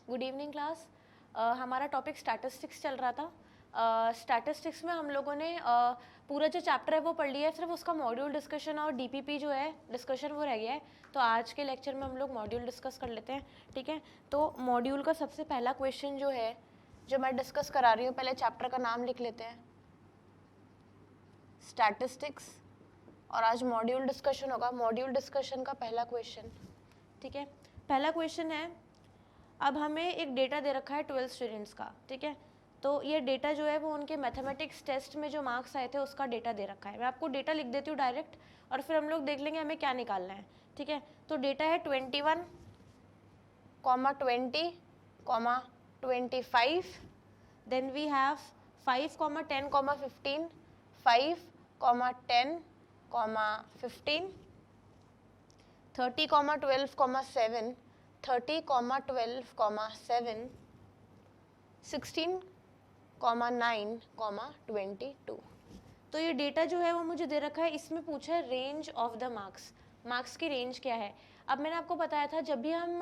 Good evening class. हमारा topic statistics चल रहा था। स्टैटिस्टिक्स में हम लोगों ने पूरा जो चैप्टर है वो पढ़ लिया है, सिर्फ उसका मॉड्यूल डिस्कशन और डीपीपी जो है डिस्कशन वो रह गया है। तो आज के लेक्चर में हम लोग मॉड्यूल डिस्कस कर लेते हैं, ठीक है। तो मॉड्यूल का सबसे पहला क्वेश्चन जो है जो मैं डिस्कस करा रही हूँ, पहले चैप्टर का नाम लिख लेते हैं, स्टैटिस्टिक्स, और आज मॉड्यूल डिस्कशन होगा। मॉड्यूल डिस्कशन का पहला क्वेश्चन, ठीक है। पहला क्वेश्चन है, अब हमें एक डेटा दे रखा है 12 स्टूडेंट्स का, ठीक है। तो ये डेटा जो है वो उनके मैथमेटिक्स टेस्ट में जो मार्क्स आए थे उसका डेटा दे रखा है। मैं आपको डेटा लिख देती हूँ डायरेक्ट, और फिर हम लोग देख लेंगे हमें क्या निकालना है, ठीक है। तो डेटा है 21, 20, 25, देन वी हैव 5, 10, 15, 5, 10, 15, 30, 12, 7, 30, 12, 7, 16, 9, 22। तो ये डेटा जो है वो मुझे दे रखा है। इसमें पूछा है range of the marks, marks की रेंज क्या है। अब मैंने आपको बताया था जब भी हम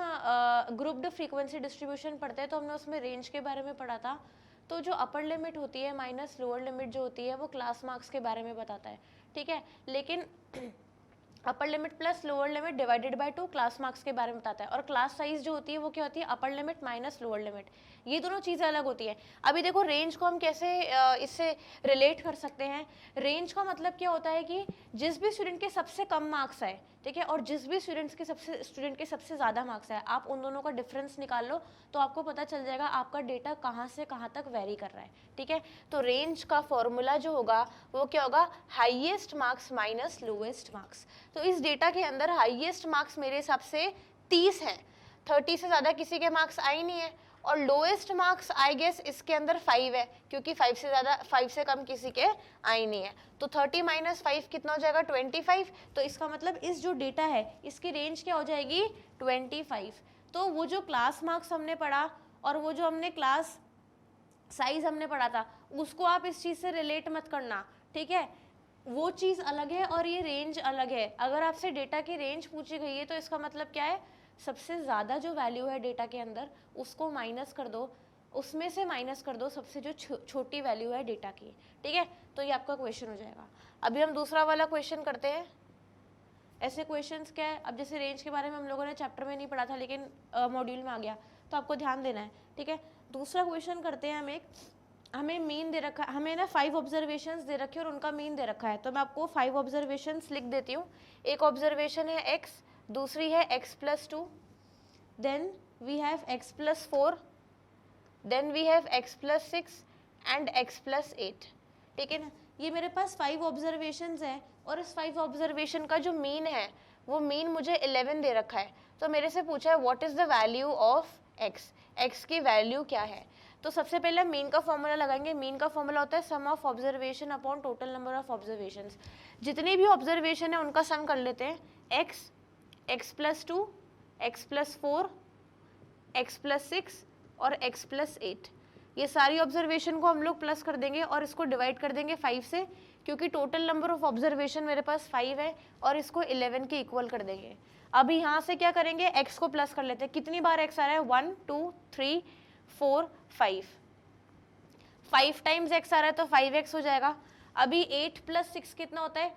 ग्रुप्ड फ्रीक्वेंसी डिस्ट्रीब्यूशन पढ़ते हैं तो हमने उसमें रेंज के बारे में पढ़ा था। तो जो अपर लिमिट होती है माइनस लोअर लिमिट जो होती है वो क्लास मार्क्स के बारे में बताता है, ठीक है। लेकिन upper limit plus lower limit divided by 2 class marks के बारे में बताता है। और क्लास साइज जो होती है वो क्या होती है, upper limit minus lower limit, ये दोनों चीज़ें अलग होती हैं। अभी देखो रेंज को हम कैसे इससे रिलेट कर सकते हैं। रेंज का मतलब क्या होता है कि जिस भी स्टूडेंट के सबसे कम मार्क्स आए, ठीक है, और जिस भी स्टूडेंट के सबसे ज़्यादा मार्क्स आए, आप उन दोनों का डिफरेंस निकाल लो तो आपको पता चल जाएगा आपका डेटा कहाँ से कहाँ तक वेरी कर रहा है, ठीक है। तो रेंज का फॉर्मूला जो होगा वो क्या होगा, highest marks minus lowest marks. तो इस डेटा के अंदर हाईएस्ट मार्क्स मेरे हिसाब से 30 हैं, 30 से ज़्यादा किसी के मार्क्स आए नहीं है, और लोएस्ट मार्क्स आई गेस इसके अंदर 5 है, क्योंकि 5 से कम किसी के आए नहीं है। तो 30 - 5 कितना हो जाएगा, 25। तो इसका मतलब इस जो डेटा है इसकी रेंज क्या हो जाएगी, 25। तो वो जो क्लास मार्क्स हमने पढ़ा और वो जो हमने क्लास साइज हमने पढ़ा था उसको आप इस चीज़ से रिलेट मत करना, ठीक है। वो चीज़ अलग है और ये रेंज अलग है। अगर आपसे डेटा की रेंज पूछी गई है तो इसका मतलब क्या है, सबसे ज़्यादा जो वैल्यू है डेटा के अंदर उसको माइनस कर दो, उसमें से माइनस कर दो सबसे जो छोटी वैल्यू है डेटा की, ठीक है। तो ये आपका क्वेश्चन हो जाएगा। अभी हम दूसरा वाला क्वेश्चन करते हैं। ऐसे क्वेश्चंस क्या है, अब जैसे रेंज के बारे में हम लोगों ने चैप्टर में नहीं पढ़ा था लेकिन मॉड्यूल में आ गया तो आपको ध्यान देना है, ठीक है। दूसरा क्वेश्चन करते हैं हम हमें मीन दे रखा, हमें ना 5 ऑब्जर्वेशंस दे रखे और उनका मीन दे रखा है। तो मैं आपको 5 ऑब्जर्वेशंस लिख देती हूँ। एक ऑब्जर्वेशन है x, दूसरी है x+2, then we have x+4, then we have x+6 and x+8, ठीक है ना। ये मेरे पास 5 ऑब्जर्वेशंस हैं और इस 5 ऑब्जर्वेशन का जो मीन है वो मीन मुझे 11 दे रखा है। तो मेरे से पूछा है what is the value of x की वैल्यू क्या है। तो सबसे पहले मीन का फॉर्मूला लगाएंगे। मीन का फॉर्मूला होता है sum of observation upon total number of observations. जितनी भी ऑब्जर्वेशन है उनका सम कर लेते हैं, x, x+2, x+4, x+6 और x+8। ये सारी ऑब्जर्वेशन को हम लोग प्लस कर देंगे और इसको डिवाइड कर देंगे 5 से, क्योंकि टोटल नंबर ऑफ ऑब्जर्वेशन मेरे पास 5 है, और इसको 11 के इक्वल कर देंगे। अभी यहाँ से क्या करेंगे, x को प्लस कर लेते हैं। कितनी बार x आ रहा है, 1, 2, 3, 4, 5, 5 टाइम्स x आ रहा है तो 5x हो जाएगा। अभी 8 + 6 कितना होता है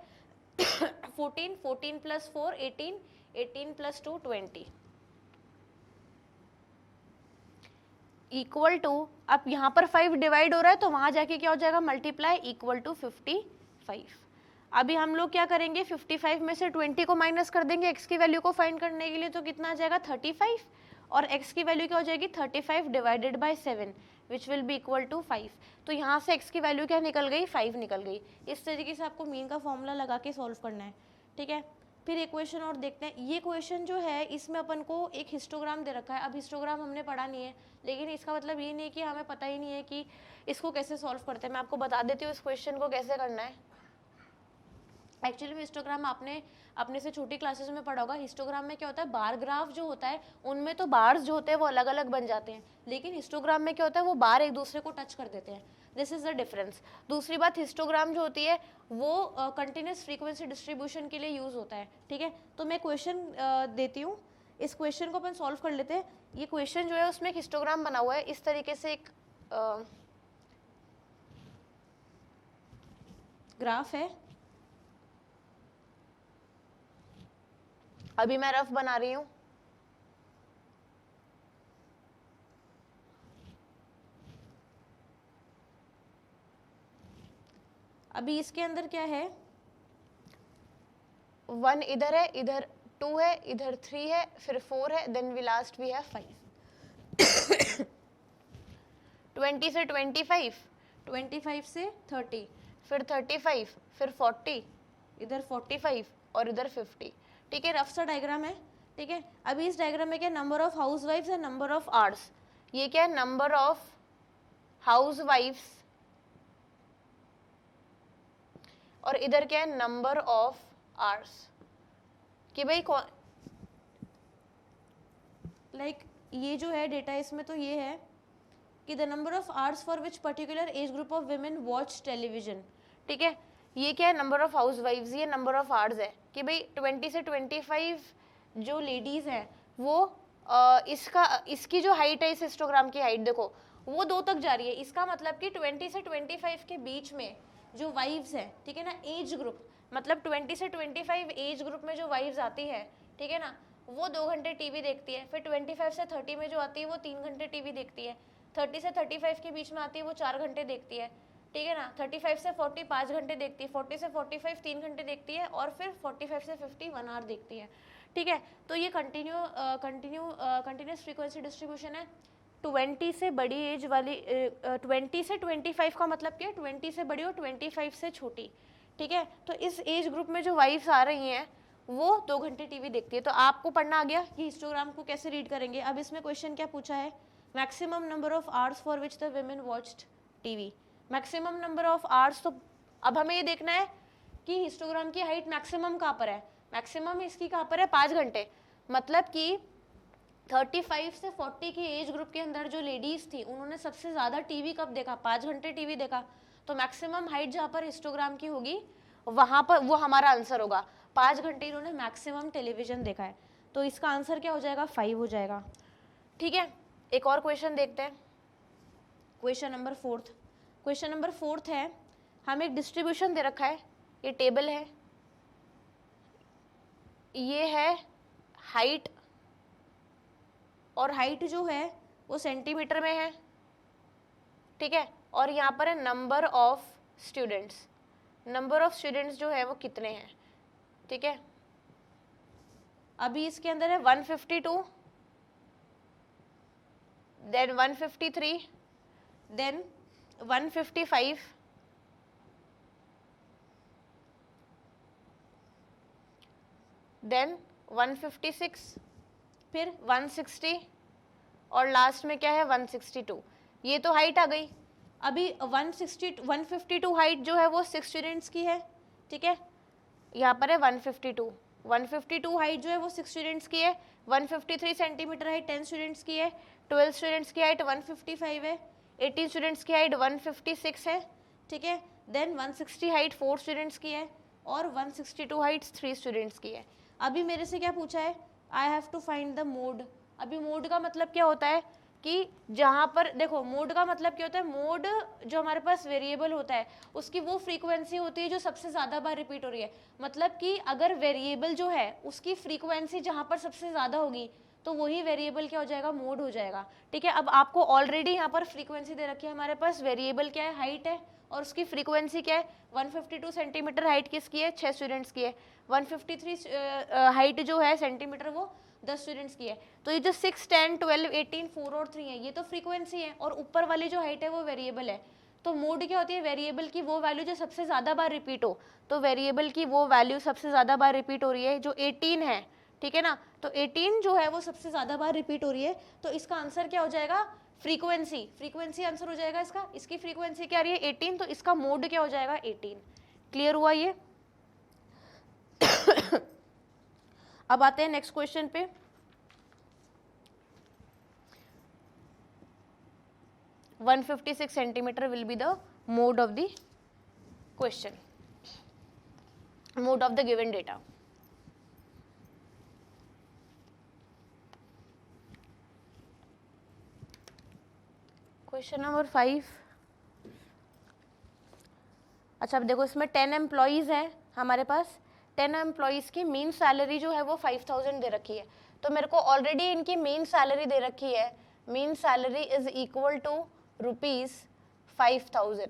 14, 14 + 4 18, 18 + 2 20 इक्वल टू, अब यहाँ पर 5 डिवाइड हो रहा है तो वहाँ जाके क्या हो जाएगा, मल्टीप्लाई, इक्वल टू 55। अभी हम लोग क्या करेंगे, 55 में से 20 को माइनस कर देंगे x की वैल्यू को फाइंड करने के लिए, तो कितना आ जाएगा 35, और x की वैल्यू क्या हो जाएगी 35 divided by 7 which will be equal to 5। तो यहाँ से x की वैल्यू क्या निकल गई, 5 निकल गई। इस तरीके से आपको मीन का फॉर्मूला लगा के सॉल्व करना है, ठीक है। फिर एक क्वेश्चन और देखते हैं। ये क्वेश्चन जो है इसमें अपन को एक हिस्टोग्राम दे रखा है। अब हिस्टोग्राम हमने पढ़ा नहीं है, लेकिन इसका मतलब ये नहीं कि हमें पता ही नहीं है कि इसको कैसे सॉल्व करते हैं। मैं आपको बता देती हूँ इस क्वेश्चन को कैसे करना है। एक्चुअली में हिस्टोग्राम आपने अपने से छोटी क्लासेस में पढ़ा होगा। हिस्टोग्राम में क्या होता है, बार ग्राफ जो होता है उनमें तो बार्स जो होते हैं वो अलग अलग बन जाते हैं, लेकिन हिस्टोग्राम में क्या होता है वो बार एक दूसरे को टच कर देते हैं। This is the difference. दूसरी बात, हिस्टोग्राम जो होती है वो कंटिन्यूस फ्रीक्वेंसी डिस्ट्रीब्यूशन के लिए यूज होता है, ठीक है। तो मैं क्वेश्चन देती हूँ इस क्वेश्चन को अपन सॉल्व कर लेते हैं। ये क्वेश्चन जो है उसमें एक हिस्टोग्राम बना हुआ है, इस तरीके से एक ग्राफ है। अभी मैं रफ बना रही हूँ। अभी इसके अंदर क्या है, 1 इधर है, इधर 2 है, इधर 3 है, फिर 4 है, then we last we have 5। 20 से 25, 25 से 30, फिर 35, फिर 40, इधर 45 और इधर 50। ठीक है, रफ सा डायग्राम है। ठीक है, अभी इस डायग्राम में क्या, number of housewifes and number of hours. ये क्या है, नंबर ऑफ हाउसवाइफ्स और इधर क्या है, नंबर ऑफ आवर्स। कि भाई लाइक ये जो है डेटा इसमें तो ये है कि the number of hours for which particular age group of women watch television. ठीक है, ये क्या है, नंबर ऑफ हाउस वाइफ्स, ये नंबर ऑफ आवर्स है कि भाई 20 से 25 जो लेडीज हैं वो इसकी जो हाइट है, इस हिस्टोग्राम की हाइट देखो वो 2 तक जा रही है। इसका मतलब कि 20 से 25 के बीच में जो वाइफ्स है, ठीक है ना, एज ग्रुप मतलब 20 से 25 एज ग्रुप में जो वाइफ्स आती है, ठीक है ना, वो 2 घंटे टीवी देखती है। फिर 25 से 30 में जो आती है वो 3 घंटे टीवी देखती है। 30 से 35 के बीच में आती है वो 4 घंटे देखती है। ठीक है ना, 35 से 40 5 घंटे देखती है, 40 से 45 3 घंटे देखती है और फिर 45 से 50 1 आवर देखती है। ठीक है, तो ये कंटिन्यूस फ्रीक्वेंसी डिस्ट्रीब्यूशन है। 20 से बड़ी एज वाली 20 से 25 का मतलब क्या है, 20 से बड़ी और 25 से छोटी। ठीक है, तो इस एज ग्रुप में जो वाइफ्स आ रही हैं वो 2 घंटे टीवी देखती है। तो आपको पढ़ना आ गया कि हिस्टोग्राम को कैसे रीड करेंगे। अब इसमें क्वेश्चन क्या पूछा है, maximum number of hours for which the women watched TV. Maximum number of hours, तो अब हमें ये देखना है कि हिस्टोग्राम की हाइट मैक्सिमम कहाँ पर है। मैक्सिमम इसकी कहाँ पर है, 5 घंटे। मतलब कि 35 से 40 की एज ग्रुप के अंदर जो लेडीज थी उन्होंने सबसे ज्यादा टीवी कब देखा, 5 घंटे टीवी देखा। तो मैक्सिमम हाइट जहाँ पर हिस्टोग्राम की होगी वहां पर वो हमारा आंसर होगा। 5 घंटे इन्होंने मैक्सिमम टेलीविजन देखा है, तो इसका आंसर क्या हो जाएगा, 5 हो जाएगा। ठीक है, एक और क्वेश्चन देखते हैं, क्वेश्चन नंबर 4। क्वेश्चन नंबर 4 है, हमें एक डिस्ट्रीब्यूशन दे रखा है, ये टेबल है, ये है हाइट और हाइट जो है वो सेंटीमीटर में है। ठीक है, और यहाँ पर है number of students. Number of students जो है वो कितने हैं। ठीक है, अभी इसके अंदर है 152, देन 153, देन 155, देन 156, फिर 160 और लास्ट में क्या है 162। ये तो हाइट आ गई। अभी 152 हाइट जो है वो 6 स्टूडेंट्स की है। ठीक है, यहाँ पर है 152 हाइट जो है वो 6 स्टूडेंट्स की है। 153 सेंटीमीटर हाइट 10 स्टूडेंट्स की है। 12 स्टूडेंट्स की हाइट 155 है। 18 स्टूडेंट्स की हाइट 156 है। ठीक है, देन 160 हाइट 4 स्टूडेंट्स की है और 162 हाइट 3 स्टूडेंट्स की है। अभी मेरे से क्या पूछा है, I have to find the mode. अभी मोड का मतलब क्या होता है कि जहाँ पर देखो, मोड का मतलब क्या होता है, मोड जो हमारे पास वेरिएबल होता है उसकी वो फ्रीक्वेंसी होती है जो सबसे ज़्यादा बार रिपीट हो रही है। मतलब कि अगर वेरिएबल जो है उसकी फ्रीक्वेंसी जहाँ पर सबसे ज़्यादा होगी तो वही वेरिएबल क्या हो जाएगा, मोड हो जाएगा। ठीक है, अब आपको ऑलरेडी यहाँ पर फ्रीक्वेंसी दे रखी है, हमारे पास वेरिएबल क्या है, हाइट है और उसकी फ्रीक्वेंसी क्या है, 152 सेंटीमीटर हाइट किसकी है, 6 स्टूडेंट्स की है। 153 हाइट जो है सेंटीमीटर वो 10 स्टूडेंट्स की है। तो ये जो 6, 10, 12, 18, 4 और 3 है ये तो फ्रीक्वेंसी है और ऊपर वाली जो हाइट है वो वेरिएबल है। तो मोड क्या होती है, वेरिएबल की वो वैल्यू जो सबसे ज़्यादा बार रिपीट हो। तो वेरिएबल की वो वैल्यू सबसे ज़्यादा बार रिपीट हो रही है जो 18 है। ठीक है ना, तो 18 जो है वो सबसे ज़्यादा बार रिपीट हो रही है। तो इसका आंसर क्या हो जाएगा, फ्रीक्वेंसी आंसर हो जाएगा इसका। इसकी फ्रीक्वेंसी क्या आ रही है 18, तो इसका मोड क्या हो जाएगा 18। क्लियर हुआ ये। अब आते हैं नेक्स्ट क्वेश्चन पे। (156 centimetre will be the mode of the question, mode of the given data. Question number 5। अच्छा अब देखो इसमें 10 एम्प्लॉयज़ हैं हमारे पास। 10 एम्प्लॉयज़ की मीन सैलरी जो है वो 5000 दे रखी है। तो मेरे को ऑलरेडी इनकी मीन सैलरी दे रखी है। Mean salary is equal to ₹5000।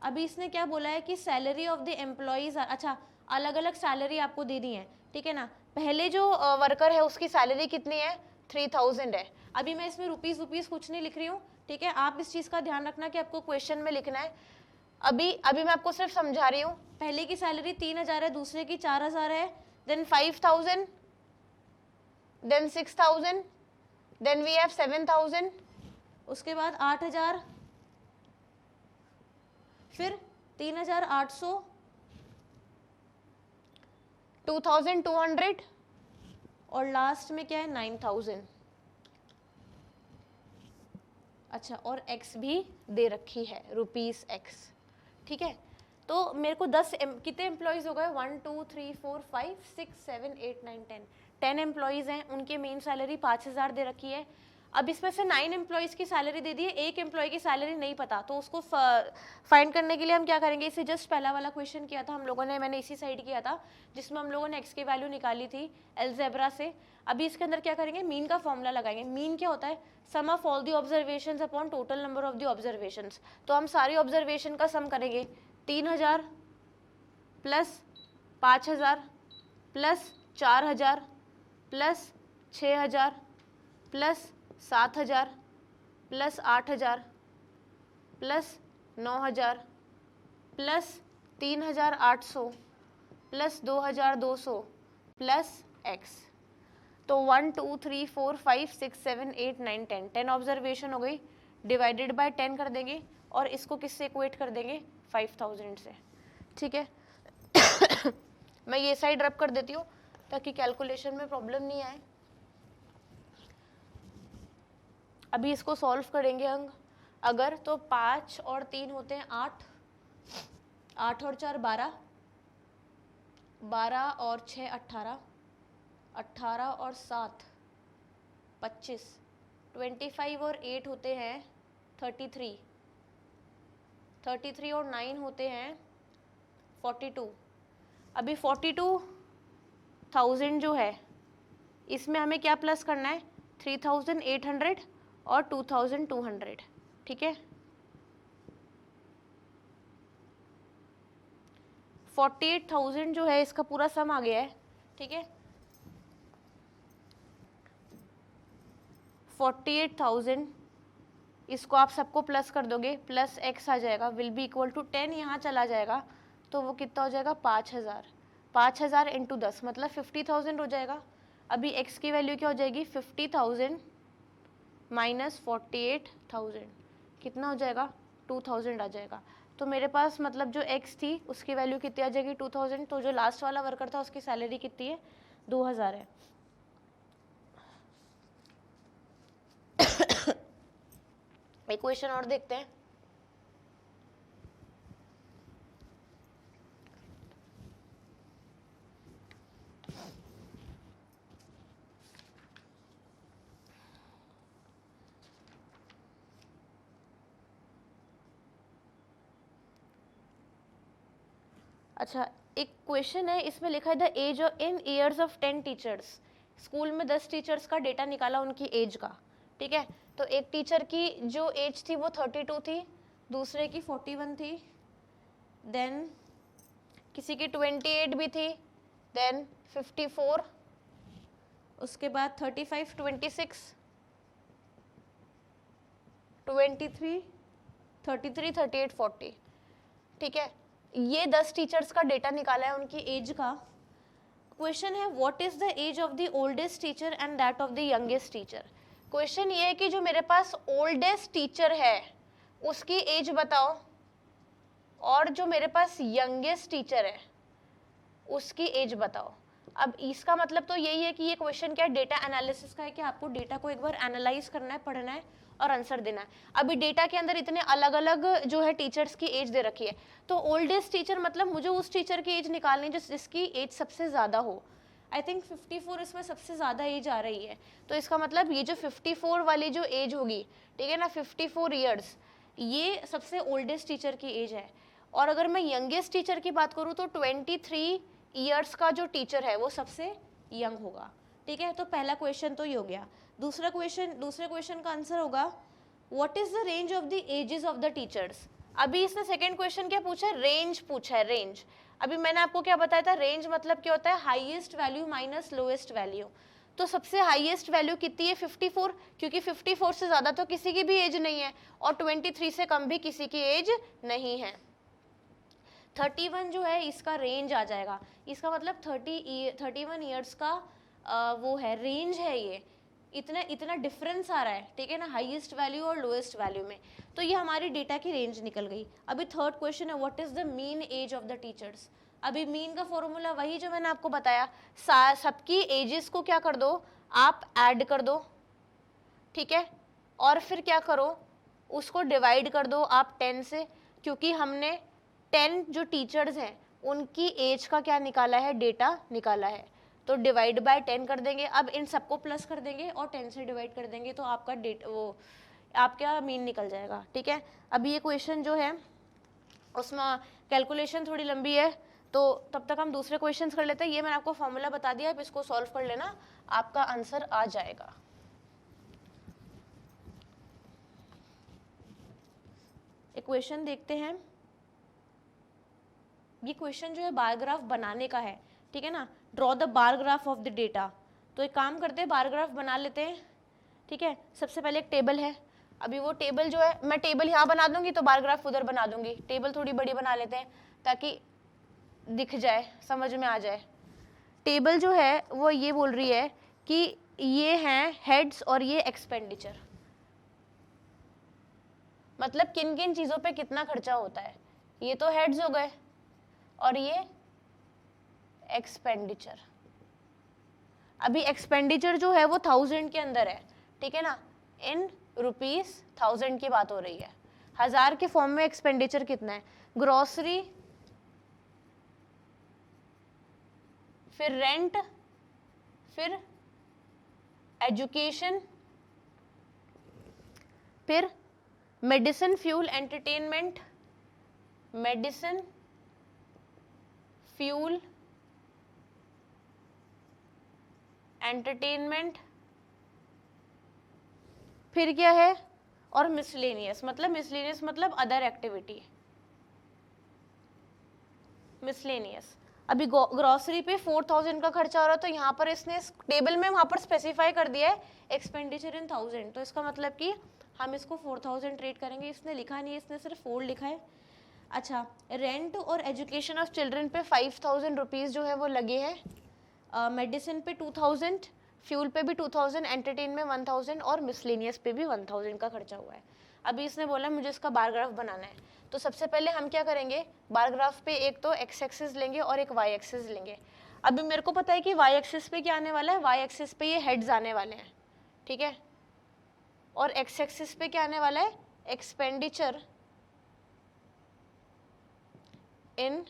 अभी इसने क्या बोला है कि सैलरी ऑफ द एम्प्लॉयज़, अच्छा अलग अलग सैलरी आपको दे दी है, ठीक है ना। पहले जो वर्कर है उसकी सैलरी कितनी है, 3000 है। अभी मैं इसमें रुपीज़ कुछ नहीं लिख रही हूँ, ठीक है। आप इस चीज़ का ध्यान रखना कि आपको क्वेश्चन में लिखना है। अभी मैं आपको सिर्फ समझा रही हूँ। पहले की सैलरी 3000 है, दूसरे की 4000 है, then 5000, then 6000, then we have 7000, उसके बाद 8000, फिर 3800, 2200 और लास्ट में क्या है 9000। अच्छा और x भी दे रखी है, ₹x, ठीक है। तो मेरे को 10 कितने एम्प्लॉयज़ हो गए, 1 2 3 4 5 6 7 8 9 10 एम्प्लॉयज़ हैं, उनकी मेन सैलरी 5000 दे रखी है। अब इसमें से 9 एम्प्लॉयज़ की सैलरी दे दी है, एक एम्प्लॉय की सैलरी नहीं पता, तो उसको फाइंड करने के लिए हम क्या करेंगे, इसे जस्ट पहला वाला क्वेश्चन किया था हम लोगों ने, मैंने इसी साइड किया था जिसमें हम लोगों ने x की वैल्यू निकाली थी अलजेब्रा से। अभी इसके अंदर क्या करेंगे, मीन का फॉर्मूला लगाएंगे। मीन क्या होता है, sum of all the observations upon total number of the observations. तो हम सारी ऑब्जर्वेशन का सम करेंगे, 3000 plus 5000 plus 4000 plus 6000 plus 7000 plus 8000 plus 9000 plus 3800 plus 2200 plus x। तो 1 2 3 4 5 6 7 8 9 10 ऑब्जर्वेशन हो गई, डिवाइडेड बाय 10 कर देंगे और इसको किससे इक्वेट कर देंगे, 5000 से, ठीक है। मैं ये साइड रब कर देती हूँ ताकि कैलकुलेशन में प्रॉब्लम नहीं आए। अभी इसको सॉल्व करेंगे अंग अगर, तो 5 और 3 होते हैं 8, 8 और 4 12, 12 और 6 18, 18 और 7 25, 25 और 8 होते हैं 33, 33 और 9 होते हैं 42। अभी 42,000 जो है इसमें हमें क्या प्लस करना है, 3800 और 2200, ठीक है। 48,000 जो है इसका पूरा सम आ गया है, ठीक है। 48,000 इसको आप सबको प्लस कर दोगे, प्लस x आ जाएगा, विल बी इक्वल टू 10 यहाँ चला जाएगा तो वो कितना हो जाएगा, 5000। 5000 इंटू 10 मतलब 50,000 हो जाएगा। अभी x की वैल्यू क्या हो जाएगी, 50,000 माइनस 48,000 कितना हो जाएगा, 2000 आ जाएगा। तो मेरे पास मतलब जो x थी उसकी वैल्यू कितनी आ जाएगी, 2000। तो जो लास्ट वाला वर्कर था उसकी सैलरी कितनी है, 2000 है। एक क्वेश्चन और देखते हैं। अच्छा एक क्वेश्चन है, इसमें लिखा है the age of in years of 10 teachers. School में 10 टीचर्स का डेटा निकाला उनकी एज का, ठीक है। तो एक टीचर की जो एज थी वो 32 थी, दूसरे की 41 थी, देन किसी की 28 भी थी, देन 54, उसके बाद 35 26 23 33 38 40, ठीक है। ये 10 टीचर्स का डेटा निकाला है उनकी एज का। क्वेश्चन है what is the age of the oldest teacher and that of the youngest teacher. Question ये है कि जो मेरे पास ओल्डेस्ट टीचर है उसकी एज बताओ और जो मेरे पास यंगेस्ट टीचर है उसकी एज बताओ। अब इसका मतलब तो यही है कि ये क्वेश्चन क्या है, डेटा एनालिसिस का है कि आपको डेटा को एक बार एनालाइज करना है, पढ़ना है और आंसर देना है। अभी डेटा के अंदर इतने अलग अलग जो है टीचर्स की एज दे रखी है, तो ओल्डेस्ट टीचर मतलब मुझे उस टीचर की एज निकालनी है जिसकी एज सबसे ज़्यादा हो। आई थिंक 54 इसमें सबसे ज़्यादा एज आ रही है, तो इसका मतलब ये जो 54 वाली जो एज होगी, ठीक है ना, 54 ईयर्स, ये सबसे ओल्डेस्ट टीचर की एज है। और अगर मैं यंगेस्ट टीचर की बात करूँ तो 23 ईयर्स का जो टीचर है वो सबसे यंग होगा, ठीक है। तो पहला क्वेश्चन तो ये हो गया। दूसरे क्वेश्चन का आंसर होगा what is the range of the ages of the teachers. अभी इसने सेकंड क्वेश्चन क्या पूछा है, रेंज पूछा है, रेंज। अभी मैंने आपको क्या बताया था, रेंज मतलब क्या होता है, highest value minus lowest value. तो सबसे हाईएस्ट वैल्यू कितनी है, 54, क्योंकि 54 से ज्यादा तो किसी की भी एज नहीं है और 23 से कम भी किसी की एज नहीं है। 31 जो है इसका रेंज आ जाएगा, इसका मतलब 31 ईयर्स का वो है, रेंज है ये, इतना डिफरेंस आ रहा है, ठीक है ना, हाईएस्ट वैल्यू और लोएस्ट वैल्यू में। तो ये हमारी डेटा की रेंज निकल गई। अभी थर्ड क्वेश्चन है what is the mean age of the teachers. अभी मीन का फॉर्मूला वही जो मैंने आपको बताया, सबकी एजेस को क्या कर दो, आप ऐड कर दो, ठीक है, और फिर क्या करो, उसको डिवाइड कर दो आप 10 से, क्योंकि हमने 10 जो टीचर्स हैं उनकी एज का क्या निकाला है, डेटा निकाला है, तो डिवाइड बाय 10 कर देंगे। अब इन सबको प्लस कर देंगे और 10 से डिवाइड कर देंगे, तो आपका वो आपका मीन निकल जाएगा, ठीक है। अभी ये क्वेश्चन जो है उसमें कैलकुलेशन थोड़ी लंबी है, तो तब तक हम दूसरे क्वेश्चन कर लेते हैं। ये मैंने आपको फॉर्मूला बता दिया, आप इसको सॉल्व कर लेना, आपका आंसर आ जाएगा। एक क्वेश्चन देखते हैं। ये क्वेश्चन जो है बार ग्राफ बनाने का है, ठीक है ना, draw the bar graph of the data. तो एक काम करते हैं, बार ग्राफ बना लेते हैं, ठीक है। सबसे पहले एक टेबल है, अभी वो टेबल जो है, मैं टेबल यहाँ बना दूंगी तो बार ग्राफ उधर बना दूंगी। टेबल थोड़ी बड़ी बना लेते हैं ताकि दिख जाए, समझ में आ जाए। टेबल जो है वो ये बोल रही है कि ये हैं हेड्स और ये एक्सपेंडिचर, मतलब किन किन चीज़ों पे कितना खर्चा होता है। ये तो हेड्स हो गए और ये एक्सपेंडिचर। अभी एक्सपेंडिचर जो है वो 1000 के अंदर है, ठीक है ना, इन रुपीस 1000 की बात हो रही है। 1000 के फॉर्म में एक्सपेंडिचर कितना है, ग्रोसरी, फिर रेंट, फिर एजुकेशन, फिर medicine, fuel, entertainment, medicine, fuel, entertainment, फिर क्या है, और मिसलेनियस, मतलब अदर एक्टिविटी, मिसलेनियस। अभी ग्रोसरी पे 4000 का खर्चा हो रहा है, तो यहाँ पर इसने टेबल में वहाँ पर स्पेसिफाई कर दिया है एक्सपेंडिचर इन 1000, तो इसका मतलब कि हम इसको 4000 ट्रीट करेंगे। इसने लिखा नहीं है, इसने सिर्फ 4 लिखा है। अच्छा, रेंट और एजुकेशन ऑफ चिल्ड्रन पे 5000 रुपीज़ जो है वो लगे हैं, मेडिसिन पे 2000, फ्यूल पे भी 2000, एंटरटेन में 1000 और मिसलेनियस पे भी 1000 का खर्चा हुआ है। अभी इसने बोला मुझे इसका बार ग्राफ बनाना है, तो सबसे पहले हम क्या करेंगे, बार ग्राफ पे एक तो एक्स एक्सिस लेंगे और एक वाई एक्सिस लेंगे। अभी मेरे को पता है कि वाई एक्सिस पे क्या आने वाला है, वाई एक्सिस पे ये हेड्स आने वाले हैं, ठीक है, और एक्स एक्सिस पे क्या आने वाला है, एक्सपेंडिचर इन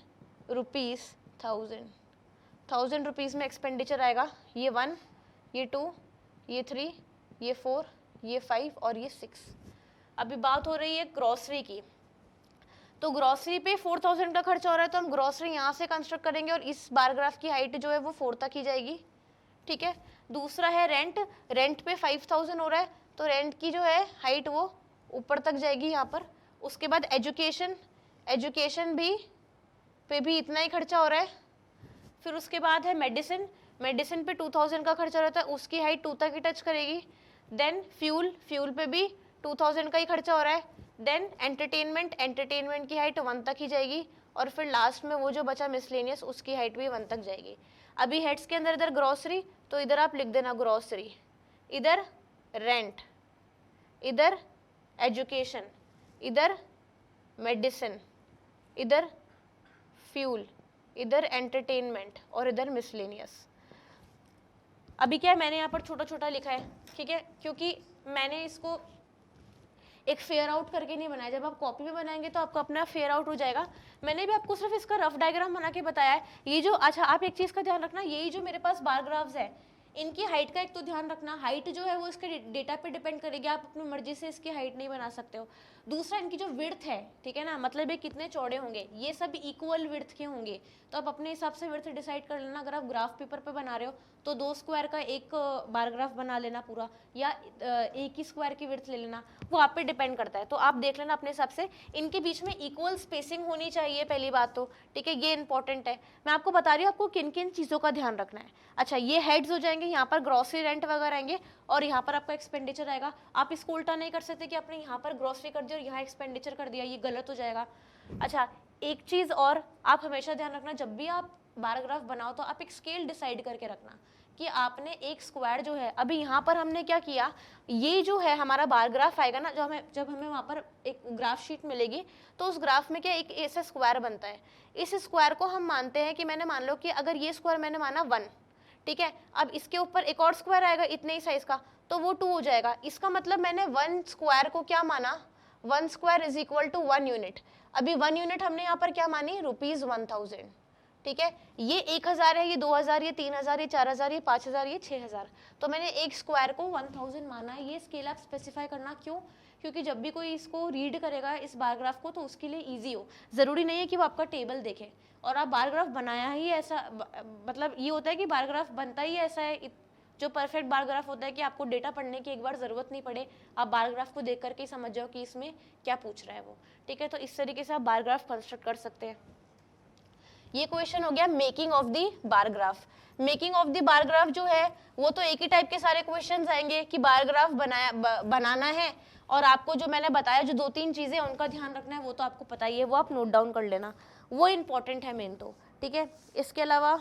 रुपीस 1000 रुपीज़ में एक्सपेंडिचर आएगा। ये 1, ये 2, ये 3, ये 4, ये 5 और ये 6। अभी बात हो रही है ग्रोसरी की, तो ग्रोसरी पे 4000 का खर्चा हो रहा है, तो हम ग्रोसरी यहाँ से कंस्ट्रक्ट करेंगे और इस बार ग्राफ की हाइट जो है वो 4 तक ही जाएगी, ठीक है। दूसरा है रेंट, रेंट पे 5000 हो रहा है, तो रेंट की जो है हाइट वो ऊपर तक जाएगी यहाँ पर। उसके बाद एजुकेशन, एजुकेशन पे भी इतना ही खर्चा हो रहा है। फिर उसके बाद है मेडिसिन, मेडिसिन पे 2000 का खर्चा रहता है, उसकी हाइट 2 तक ही टच करेगी। देन फ्यूल, फ्यूल पे भी 2000 का ही खर्चा हो रहा है। देन एंटरटेनमेंट, एंटरटेनमेंट की हाइट 1 तक ही जाएगी। और फिर लास्ट में वो जो बचा मिसलेनियस, उसकी हाइट भी 1 तक जाएगी। अभी हेड्स के अंदर इधर ग्रोसरी, तो इधर आप लिख देना ग्रोसरी, इधर रेंट, इधर एजुकेशन, इधर मेडिसिन, इधर फ्यूल, इधर एंटरटेनमेंट और इधर मिसलेनियस। अभी क्या है, मैंने यहाँ पर छोटा छोटा लिखा है, ठीक है, क्योंकि मैंने इसको एक फेयर आउट करके नहीं बनाया, जब आप कॉपी में बनाएंगे तो आपको अपना फेयर आउट हो जाएगा। मैंने भी आपको सिर्फ इसका रफ डायग्राम बना के बताया है। ये जो, अच्छा आप एक चीज़ का ध्यान रखना, यही जो मेरे पास बार ग्राफ्स है इनकी हाइट का एक तो ध्यान रखना, हाइट जो है वो इसके डेटा पे डिपेंड करेगी, आप अपनी मर्जी से इसकी हाइट नहीं बना सकते हो। दूसरा इनकी जो विड्थ है, ठीक है ना, मतलब ये कितने चौड़े होंगे, ये सब इक्वल विड्थ के होंगे, तो आप अपने हिसाब से विड्थ डिसाइड कर लेना। अगर आप ग्राफ पेपर पे बना रहे हो तो 2 स्क्वायर का एक बार ग्राफ बना लेना पूरा, या एक ही स्क्वायर की विड्थ ले लेना, वो आप पे डिपेंड करता है। तो आप देख लेना अपने हिसाब से, इनके बीच में इक्वल स्पेसिंग होनी चाहिए पहली बात तो, ठीक है, ये इंपॉर्टेंट है। मैं आपको बता रही हूँ आपको किन किन चीज़ों का ध्यान रखना है। अच्छा, ये हेड्स हो जाएंगे, यहाँ पर ग्रॉसरी रेंट वगैरह आएंगे और यहाँ पर आपका एक्सपेंडिचर आएगा। आप इसको उल्टा नहीं कर सकते कि आपने यहाँ पर ग्रॉसरी कर दिया और यहाँ एक्सपेंडिचर कर दिया, ये गलत हो जाएगा। अच्छा, एक चीज़ और आप हमेशा ध्यान रखना, जब भी आप बार ग्राफ बनाओ तो आप एक स्केल डिसाइड करके रखना कि आपने एक स्क्वायर जो है, अभी यहाँ पर हमने क्या किया, ये जो है हमारा बार ग्राफ आएगा ना, जब हमें वहाँ पर एक ग्राफ शीट मिलेगी तो उस ग्राफ में क्या एक ऐसा स्क्वायर बनता है। इस स्क्वायर को हम मानते हैं कि मैंने मान लो कि अगर ये स्क्वायर मैंने माना 1, ठीक है, अब इसके ऊपर एक और स्क्वायर आएगा इतने ही साइज का, तो वो 2 हो जाएगा। इसका मतलब मैंने 1 स्क्वायर को क्या माना, 1 square is equal to 1 unit. अभी 1 यूनिट हमने यहाँ पर क्या मानी, ₹1000, ठीक है। ये 1000 है, ये 2000, ये 3000, ये 4000, ये 5000, ये 6000, तो मैंने एक स्क्वायर को 1000 माना है। ये स्केल आप स्पेसिफाई करना, क्यों, क्योंकि जब भी कोई इसको रीड करेगा इस बार ग्राफ को तो उसके लिए इजी हो। ज़रूरी नहीं है कि वो आपका टेबल देखे और आप बार ग्राफ बनाया ही ऐसा, मतलब ये होता है कि बार ग्राफ बनता ही ऐसा है, जो परफेक्ट बार ग्राफ होता है कि आपको डेटा पढ़ने की एक बार ज़रूरत नहीं पड़े, आप बार ग्राफ को देख करके ही समझ जाओ कि इसमें क्या पूछ रहा है वो, ठीक है। तो इस तरीके से आप बार ग्राफ कंस्ट्रक्ट कर सकते हैं। ये क्वेश्चन हो गया making of the bar graph. Making of the bar graph जो है वो तो एक ही टाइप के सारे क्वेश्चंस आएंगे कि बार ग्राफ बनाना है, और आपको जो मैंने बताया जो 2-3 चीजें उनका ध्यान रखना है वो तो आपको पता ही है, वो आप नोट डाउन कर लेना, वो इंपॉर्टेंट है मेन तो, ठीक है। इसके अलावा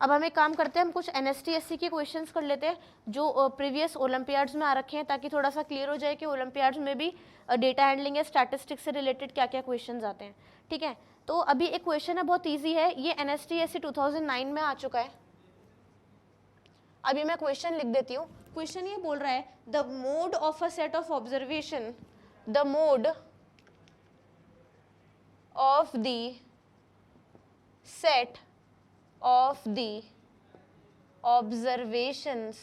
अब हम एक काम करते हैं, हम कुछ NST-SC के क्वेश्चंस कर लेते हैं जो प्रीवियस ओलंपियाड्स में आ रखे हैं, ताकि थोड़ा सा क्लियर हो जाए कि ओलंपियाड्स में भी डेटा हैंडलिंग या स्टैटिस्टिक्स से रिलेटेड क्या क्या क्वेश्चंस आते हैं, ठीक है। तो अभी एक क्वेश्चन है बहुत ईजी है, ये NST-SC 2009 में आ चुका है। अभी मैं क्वेश्चन लिख देती हूँ। क्वेश्चन ये बोल रहा है, the mode of a set of observation, the mode of the set of the observations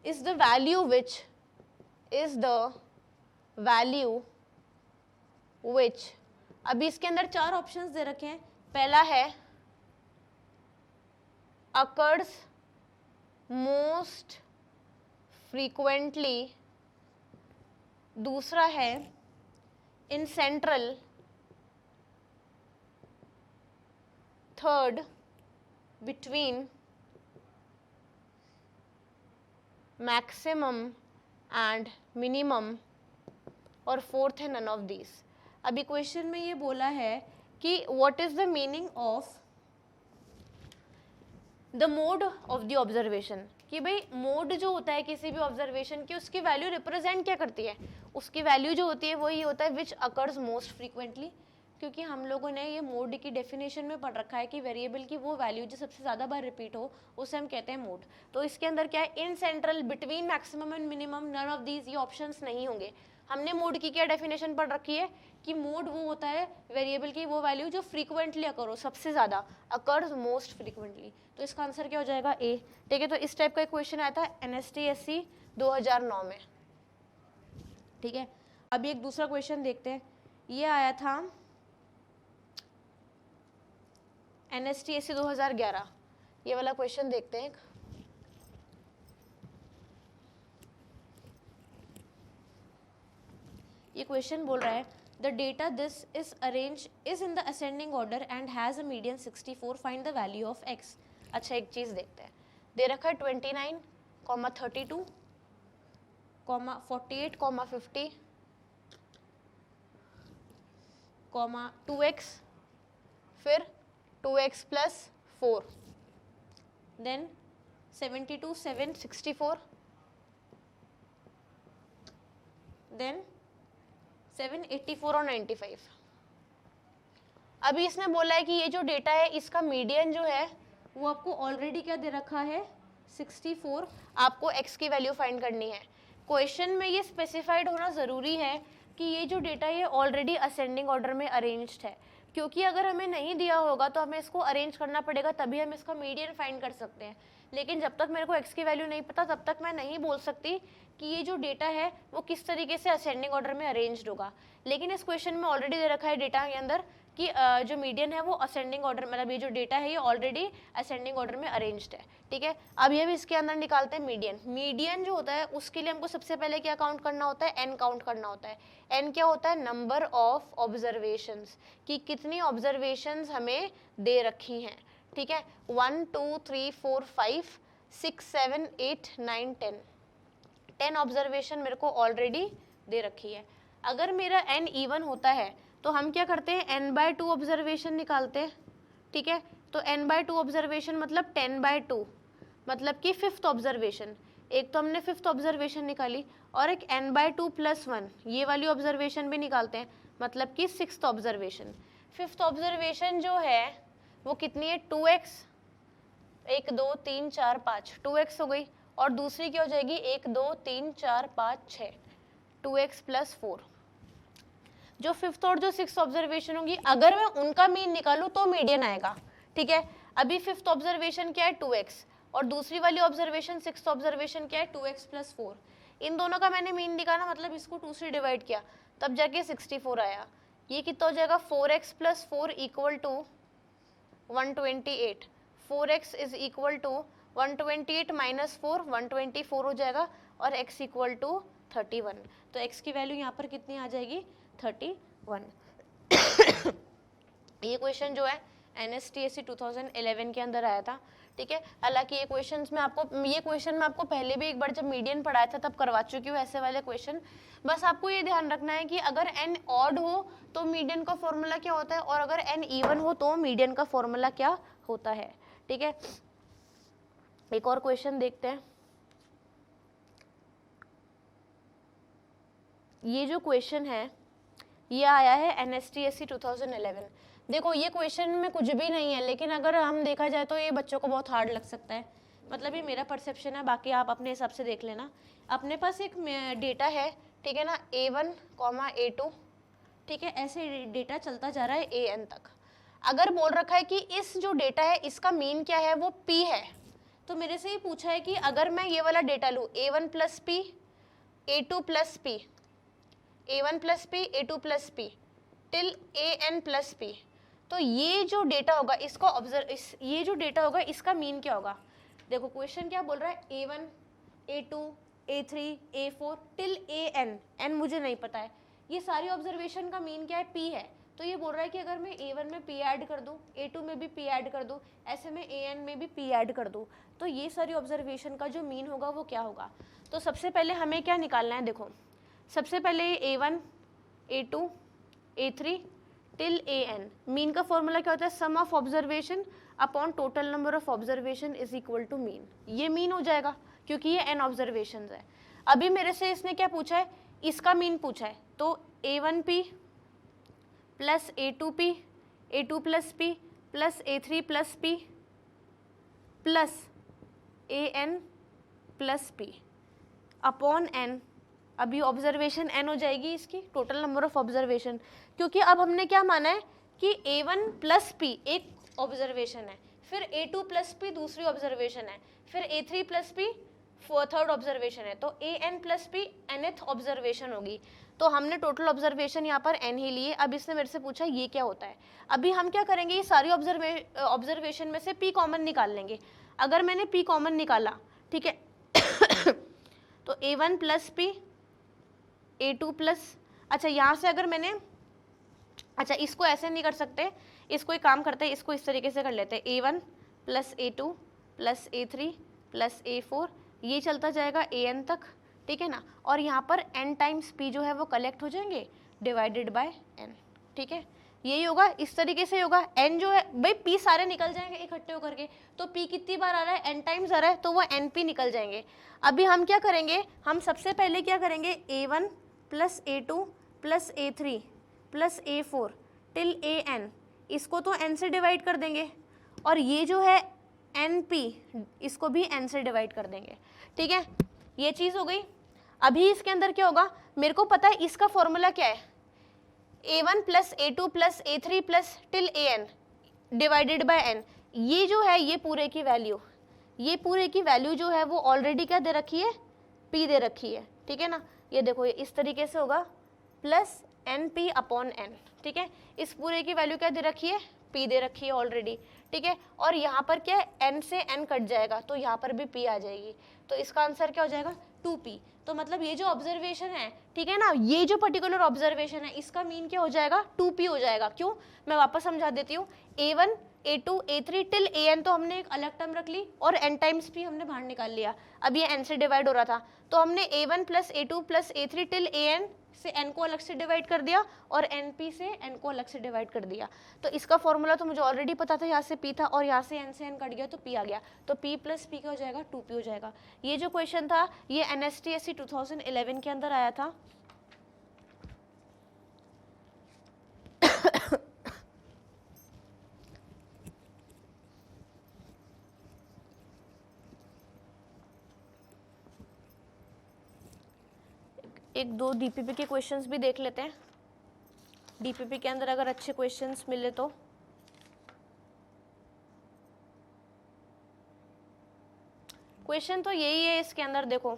is the value which अभी इसके अंदर 4 ऑप्शंस दे रखे हैं। पहला है occurs most frequently, दूसरा है in central, third between maximum and minimum, और फोर्थ है none of these। अभी क्वेश्चन में ये बोला है कि what is the meaning of the mode of the observation, कि भाई मोड जो होता है किसी भी ऑब्जर्वेशन की उसकी वैल्यू रिप्रेजेंट क्या करती है, उसकी वैल्यू जो होती है वो ये होता है विच अकर्स मोस्ट फ्रीक्वेंटली, क्योंकि हम लोगों ने ये मोड की डेफिनेशन में पढ़ रखा है कि वेरिएबल की वो वैल्यू जो सबसे ज़्यादा बार रिपीट हो उसे हम कहते हैं मोड। तो इसके अंदर क्या है, in central, between maximum and minimum, none of these, ये ऑप्शंस नहीं होंगे। हमने मोड की क्या डेफिनेशन पढ़ रखी है कि मोड वो होता है वेरिएबल की वो वैल्यू जो फ्रीक्वेंटली अकर हो, सबसे ज़्यादा, अकर्स मोस्ट फ्रीक्वेंटली। तो इसका आंसर क्या हो जाएगा, ए, ठीक है। तो इस टाइप का एक क्वेश्चन आया था NST-SC 2009 में, ठीक है। अभी एक दूसरा क्वेश्चन देखते हैं, ये आया था NST-SC 2011, ये वाला क्वेश्चन देखते हैं। ये क्वेश्चन बोल रहा है, the data this is arrange is in the ascending order and has a median 64, find the value of x। अच्छा, एक चीज देखते हैं, दे रखा है 29, 32, 48, 50, 2x, फिर 2x plus 4, then 72, 7, 64, then 7, 84 और 95। अभी इसने बोला है कि ये जो डेटा है इसका मीडियन जो है वो आपको ऑलरेडी क्या दे रखा है, 64 आपको x की वैल्यू फाइंड करनी है। क्वेश्चन में ये स्पेसिफाइड होना ज़रूरी है कि ये जो डेटा ये ऑलरेडी असेंडिंग ऑर्डर में अरेंज्ड है, क्योंकि अगर हमें नहीं दिया होगा तो हमें इसको अरेंज करना पड़ेगा, तभी हम इसका मीडियन फाइंड कर सकते हैं। लेकिन जब तक मेरे को x की वैल्यू नहीं पता तब तक मैं नहीं बोल सकती कि ये जो डेटा है वो किस तरीके से असेंडिंग ऑर्डर में अरेंज्ड होगा। लेकिन इस क्वेश्चन में ऑलरेडी दे रखा है डेटा के अंदर कि जो मीडियन है वो असेंडिंग ऑर्डर, मतलब ये जो डेटा है ये ऑलरेडी असेंडिंग ऑर्डर में अरेंज्ड है। ठीक है, अब ये भी इसके अंदर निकालते हैं मीडियन। मीडियन जो होता है उसके लिए हमको सबसे पहले क्या काउंट करना होता है, n काउंट करना होता है। n क्या होता है, नंबर ऑफ ऑब्जर्वेशंस, कि कितनी ऑब्जर्वेशंस हमें दे रखी हैं। ठीक है, 1 2 3 4 5 6 7 8 9 10 ऑब्जर्वेशन मेरे को ऑलरेडी दे रखी है। अगर मेरा n इवन होता है तो हम क्या करते हैं, n/2 ऑब्जर्वेशन निकालते हैं। ठीक है, तो n/2 ऑब्जर्वेशन मतलब 10/2, मतलब कि 5th ऑब्जर्वेशन। एक तो हमने 5th ऑब्जर्वेशन निकाली और एक n/2 + 1 ये वाली ऑब्जर्वेशन भी निकालते हैं, मतलब कि 6th ऑब्जर्वेशन। 5th ऑब्जर्वेशन जो है वो कितनी है, 2x, 1 2 3 4 5 2x हो गई, और दूसरी क्या हो जाएगी, 1 2 3 4 5 6 2x + 4। जो 5th और जो 6th ऑब्जर्वेशन होगी अगर मैं उनका मीन निकालूं तो मीडियन आएगा। ठीक है, अभी 5th ऑब्जर्वेशन क्या है, 2x, और दूसरी वाली ऑब्जर्वेशन 6th ऑब्जर्वेशन क्या है, 2x + 4। इन दोनों का मैंने मीन निकाला, मतलब इसको 2 से डिवाइड किया, तब जाके 64 आया। ये कितना हो जाएगा, 4x + 4 = 128। 4x = 128 - 4 124 हो जाएगा, और x = 31। तो x की वैल्यू यहाँ पर कितनी आ जाएगी, 31। ये क्वेश्चन जो है NSTSC 2011 के अंदर आया था। ठीक है, हालांकि ये क्वेश्चन में आपको पहले भी एक बार जब मीडियन पढ़ाया था तब करवा चुकी हूँ ऐसे वाले क्वेश्चन। बस आपको ये ध्यान रखना है कि अगर n ऑड हो तो मीडियन का फॉर्मूला क्या होता है, और अगर n इवन हो तो मीडियन का फॉर्मूला क्या होता है। ठीक है, एक और क्वेश्चन देखते हैं। ये जो क्वेश्चन है ये आया है NSTSC 2011। देखो ये क्वेश्चन में कुछ भी नहीं है, लेकिन अगर हम देखा जाए तो ये बच्चों को बहुत हार्ड लग सकता है, मतलब ये मेरा परसेप्शन है, बाकी आप अपने हिसाब से देख लेना। अपने पास एक डेटा है, ठीक है ना, A1, A2, ठीक है, ऐसे डेटा चलता जा रहा है AN तक। अगर बोल रखा है कि इस जो डेटा है इसका मीन क्या है, वो P है, तो मेरे से ये पूछा है कि अगर मैं ये वाला डेटा लूँ, A1 + P, A2 + P, A1 + P, A2 + P till AN + P, तो ये जो डेटा होगा इसको ये जो डेटा होगा इसका मीन क्या होगा। देखो क्वेश्चन क्या बोल रहा है, A1, A2, A3, A4 till AN, n मुझे नहीं पता है, ये सारी ऑब्जर्वेशन का मीन क्या है, P है। तो ये बोल रहा है कि अगर मैं A1 में P ऐड कर दूं, A2 में भी P ऐड कर दूं, ऐसे में AN में भी P ऐड कर दूं, तो ये सारी ऑब्जर्वेशन का जो मीन होगा वो क्या होगा। तो सबसे पहले हमें क्या निकालना है, देखो सबसे पहले A1, A2, A3 till AN, mean का फॉर्मूला क्या होता है, sum of observation upon total number of observation is equal to mean. ये मीन हो जाएगा क्योंकि ये n ऑब्जर्वेशन है। अभी मेरे से इसने क्या पूछा है, इसका मीन पूछा है, तो A1P + A2P, A2 + P + A3 + P + AN + P upon n। अभी ऑब्जर्वेशन n हो जाएगी इसकी, टोटल नंबर ऑफ ऑब्जर्वेशन, क्योंकि अब हमने क्या माना है कि A1 + P एक ऑब्जर्वेशन है, फिर A2 + P दूसरी ऑब्जर्वेशन है, फिर A3 + P थर्ड ऑब्जर्वेशन है, तो AN + P nth ऑब्जर्वेशन होगी। तो हमने टोटल ऑब्जर्वेशन यहाँ पर n ही लिए। अब इसने मेरे से पूछा ये क्या होता है। अभी हम क्या करेंगे, ये सारी ऑब्जर्वेशन में से P कॉमन निकाल लेंगे। अगर मैंने P कॉमन निकाला, ठीक है तो A1 + P, A2 + अच्छा यहाँ से अगर मैंने, अच्छा इसको ऐसे नहीं कर सकते, इसको एक काम करते हैं, इसको इस तरीके से कर लेते हैं, A1 + A2 + A3 + A4, ये चलता जाएगा AN तक, ठीक है ना, और यहाँ पर n टाइम्स P जो है वो कलेक्ट हो जाएंगे डिवाइडेड बाय n। ठीक है, यही होगा, इस तरीके से होगा। n जो है भाई P सारे निकल जाएंगे इकट्ठे होकर के, तो P कितनी बार आ रहा है, n टाइम्स आ रहा है, तो वो NP निकल जाएंगे। अभी हम क्या करेंगे, हम सबसे पहले क्या करेंगे, A1 + A2 + A3 + A4 till AN, इसको तो n से डिवाइड कर देंगे, और ये जो है NP, इसको भी n से डिवाइड कर देंगे, ठीक है, ये चीज हो गई। अभी इसके अंदर क्या होगा, मेरे को पता है इसका फॉर्मूला क्या है, A1 plus A2 plus A3 plus till AN divided by n। ये जो है ये पूरे की वैल्यू, ये पूरे की वैल्यू जो है वो ऑलरेडी क्या दे रखी है, P दे रखी है, ठीक है ना। ये देखो ये इस तरीके से होगा प्लस NP अपॉन n, ठीक है। इस पूरे की वैल्यू क्या दे रखी है, P दे रखी है ऑलरेडी, ठीक है। और यहाँ पर क्या है, n से n कट जाएगा तो यहाँ पर भी P आ जाएगी, तो इसका आंसर क्या हो जाएगा 2P। तो मतलब ये जो ऑब्जर्वेशन है, ठीक है ना, ये जो पर्टिकुलर ऑब्जर्वेशन है इसका मीन क्या हो जाएगा 2P हो जाएगा। क्यों, मैं वापस समझा देती हूँ। A1 A2 A3 till AN तो हमने एक अलग टर्म रख ली और n टाइम्स P हमने बाहर निकाल लिया। अब ये n से डिवाइड हो रहा था तो हमने A1 plus A2 plus A3 till AN से n को अलग से डिवाइड कर दिया और NP से n को अलग से डिवाइड कर दिया। तो इसका फॉर्मूला तो मुझे ऑलरेडी पता था, यहाँ से P था और यहाँ से n से n कट गया तो P आ गया, तो P प्लस P क्या हो जाएगा 2P हो जाएगा। ये जो क्वेश्चन था ये NSTSC 2011 के अंदर आया था। एक दो DPP के क्वेश्चंस भी देख लेते हैं, DPP के अंदर अगर अच्छे क्वेश्चंस मिले तो। क्वेश्चन तो यही है इसके अंदर, देखो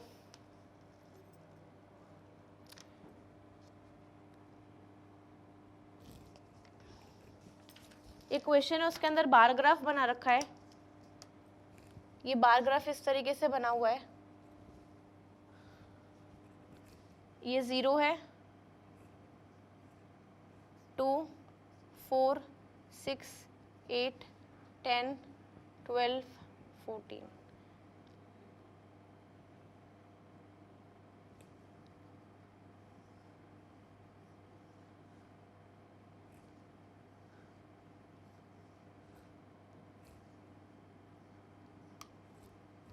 एक क्वेश्चन है उसके अंदर बार ग्राफ बना रखा है। ये बार ग्राफ इस तरीके से बना हुआ है, ये 0 है, 2 4 6 8 10 12 14।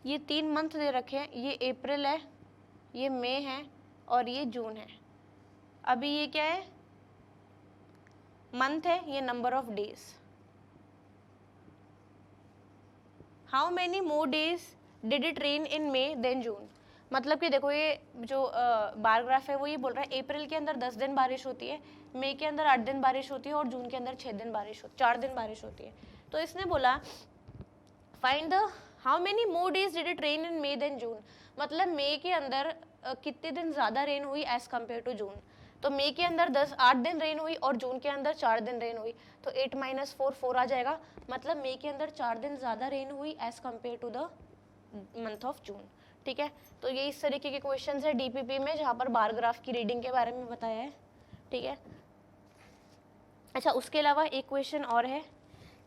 ये 3 मंथ दे रखे हैं, ये अप्रैल है, ये मई है और ये जून है। अभी ये क्या है, मंथ है, ये number of days. How many more days did it rain in May than June. मतलब कि देखो ये जो बार ग्राफ है वो ये बोल रहा है अप्रैल के अंदर 10 दिन बारिश होती है, मई के अंदर 8 दिन बारिश होती है और जून के अंदर 6 दिन बारिश होती है, 4 दिन बारिश होती है। तो इसने बोला find the how many more days did it rain in May than June. मतलब मई के अंदर कितने दिन ज़्यादा रेन हुई एज कम्पेयर टू जून। तो मई के अंदर 8 दिन रेन हुई और जून के अंदर 4 दिन रेन हुई, तो 8 - 4 4 आ जाएगा। मतलब मई के अंदर 4 दिन ज़्यादा रेन हुई as compare to the month of June, ठीक है। तो ये इस तरीके के क्वेश्चन है DPP में जहाँ पर बार ग्राफ की रीडिंग के बारे में बताया है, ठीक है। अच्छा, उसके अलावा एक क्वेश्चन और है।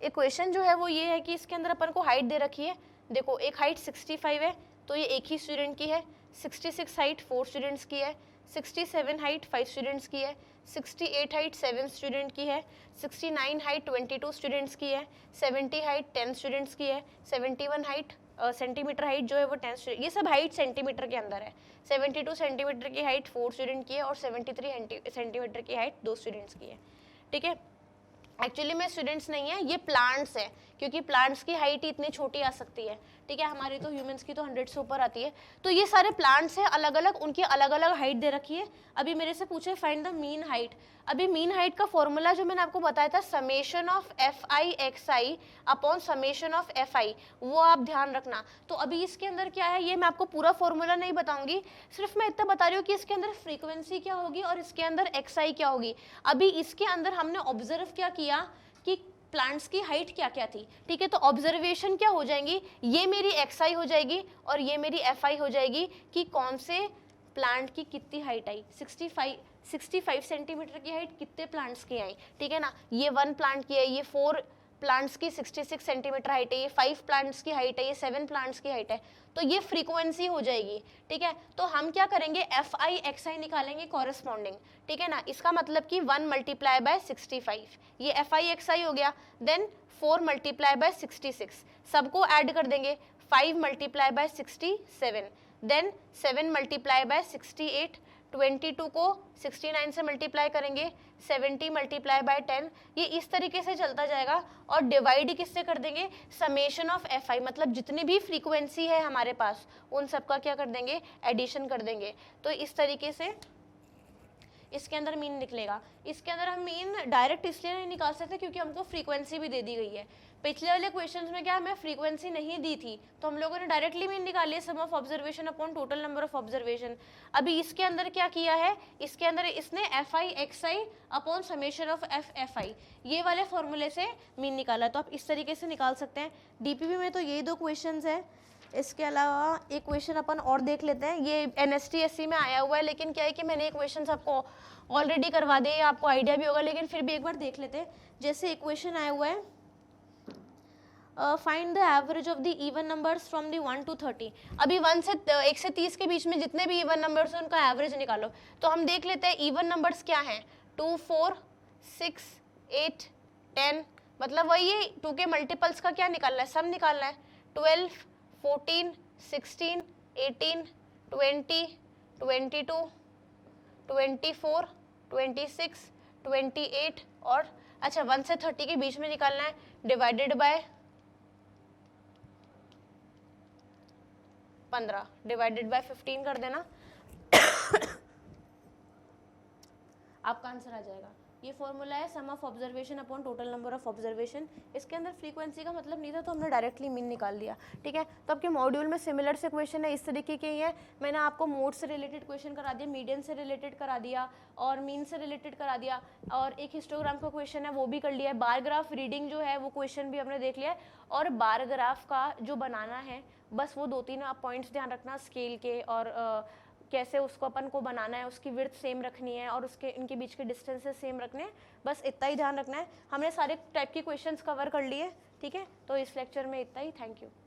एक क्वेश्चन जो है वो ये है कि इसके अंदर अपन को हाइट दे रखी है। देखो एक हाइट 65 है तो ये एक ही स्टूडेंट की है, 66 हाइट 4 स्टूडेंट्स की है, 67 हाइट 5 स्टूडेंट्स की है, 68 हाइट 7 स्टूडेंट की है, 69 हाइट 22 स्टूडेंट्स की है, 70 हाइट 10 स्टूडेंट्स की है, 71 हाइट सेंटीमीटर हाइट जो है वो 10 स्टूडेंट, ये सब हाइट सेंटीमीटर के अंदर है। 72 सेंटीमीटर की हाइट 4 स्टूडेंट की है और 73 सेंटीमीटर की हाइट 2 स्टूडेंट्स की है, ठीक है। एक्चुअली में स्टूडेंट्स नहीं है, ये प्लांट्स है, क्योंकि प्लांट्स की हाइट ही इतनी छोटी आ सकती है, ठीक है। हमारी तो ह्यूमंस की तो 100 से ऊपर आती है। तो ये सारे प्लांट्स हैं अलग अलग, उनकी अलग अलग हाइट दे रखी है। अभी मेरे से पूछे फाइंड द मीन हाइट। अभी मीन हाइट का फॉर्मूला जो मैंने आपको बताया था summation of FI XI upon summation of FI, वो आप ध्यान रखना। तो अभी इसके अंदर क्या है ये मैं आपको पूरा फॉर्मूला नहीं बताऊंगी, सिर्फ मैं इतना बता रही हूँ कि इसके अंदर फ्रीक्वेंसी क्या होगी और इसके अंदर XI क्या होगी। अभी इसके अंदर हमने ऑब्जर्व क्या किया कि प्लांट्स की हाइट क्या क्या थी, ठीक है। तो ऑब्जर्वेशन क्या हो जाएंगी, ये मेरी XI हो जाएगी और ये मेरी FI हो जाएगी कि कौन से प्लांट की कितनी हाइट आई। 65 सेंटीमीटर की हाइट कितने प्लांट्स की आई, ठीक है ना। ये 1 प्लांट की है, ये 4 प्लांट्स की 66 सेंटीमीटर हाइट है, ये 5 प्लांट्स की हाइट है, ये 7 प्लांट्स की हाइट है। तो ये फ्रीक्वेंसी हो जाएगी, ठीक है। तो हम क्या करेंगे FI XI निकालेंगे कॉरेस्पॉन्डिंग, ठीक है ना। इसका मतलब कि 1 मल्टीप्लाई बाय 65, ये FI XI हो गया। देन 4 मल्टीप्लाई बाय 66, सबको ऐड कर देंगे, 5 multiply by 67, then 7 multiply by 68, 22 को 69 से मल्टीप्लाई करेंगे, 70 मल्टीप्लाई बाय 10, ये इस तरीके से चलता जाएगा और डिवाइड किससे कर देंगे, समेशन ऑफ एफ आई, मतलब जितनी भी फ्रीक्वेंसी है हमारे पास उन सबका क्या कर देंगे, एडिशन कर देंगे। तो इस तरीके से इसके अंदर मीन निकलेगा। इसके अंदर हम मीन डायरेक्ट इसलिए नहीं निकाल सकते क्योंकि हमको फ्रीक्वेंसी भी दे दी गई है। पिछले वाले क्वेश्चंस में क्या हमें फ्रीक्वेंसी नहीं दी थी, तो हम लोगों ने डायरेक्टली मीन निकाली, sum of observation upon total number of observation. अभी इसके अंदर क्या किया है, इसके अंदर इसने F I X I upon summation of F F I, ये वाले फॉर्मूले से मीन निकाला। तो आप इस तरीके से निकाल सकते हैं। डीपीपी में तो यही 2 क्वेश्चन है। इसके अलावा एक क्वेश्चन अपन और देख लेते हैं, ये NST-SC में आया हुआ है, लेकिन क्या है कि मैंने एक क्वेश्चन आपको ऑलरेडी करवा दिए, आपको आइडिया भी होगा, लेकिन फिर भी एक बार देख लेते हैं। जैसे एक क्वेश्चन आया हुआ है, find the average of the even numbers from the 1 to 30। अभी 1 से 30 के बीच में जितने भी इवन नंबर्स हैं उनका एवरेज निकालो। तो हम देख लेते हैं इवन नंबर्स क्या हैं, 2, 4, 6, 8, 10, मतलब वही है 2 के मल्टीपल्स का क्या निकालना है, सम निकालना है। 12, 14, 16, 18, 20, 22, 24, 26, 28 और अच्छा 1 से 30 के बीच में निकालना है, डिवाइडेड बाय 15, डिवाइडेड बाय 15 कर देना आपका आंसर आ जाएगा। ये फॉर्मूला है sum of observation upon total number of observation. इसके अंदर फ्रीक्वेंसी का मतलब नहीं था तो हमने डायरेक्टली मीन निकाल दिया, ठीक है। तो आपके मॉड्यूल में सिमिलर से क्वेश्चन है, इस तरीके के ही है। मैंने आपको मोड से रिलेटेड क्वेश्चन करा दिया, मीडियन से रिलेटेड करा दिया और मीन से रिलेटेड करा दिया, और एक हिस्टोग्राम का क्वेश्चन है वो भी कर लिया है। बार ग्राफ रीडिंग जो है वो क्वेश्चन भी हमने देख लिया है, और बार ग्राफ का जो बनाना है बस वो 2-3 आप पॉइंट्स ध्यान रखना स्केल के, और कैसे उसको अपन को बनाना है, उसकी विड्थ सेम रखनी है और उसके इनके बीच के डिस्टेंसेस सेम रखने हैं, बस इतना ही ध्यान रखना है। हमने सारे टाइप के क्वेश्चंस कवर कर लिए, ठीक है। तो इस लेक्चर में इतना ही, थैंक यू।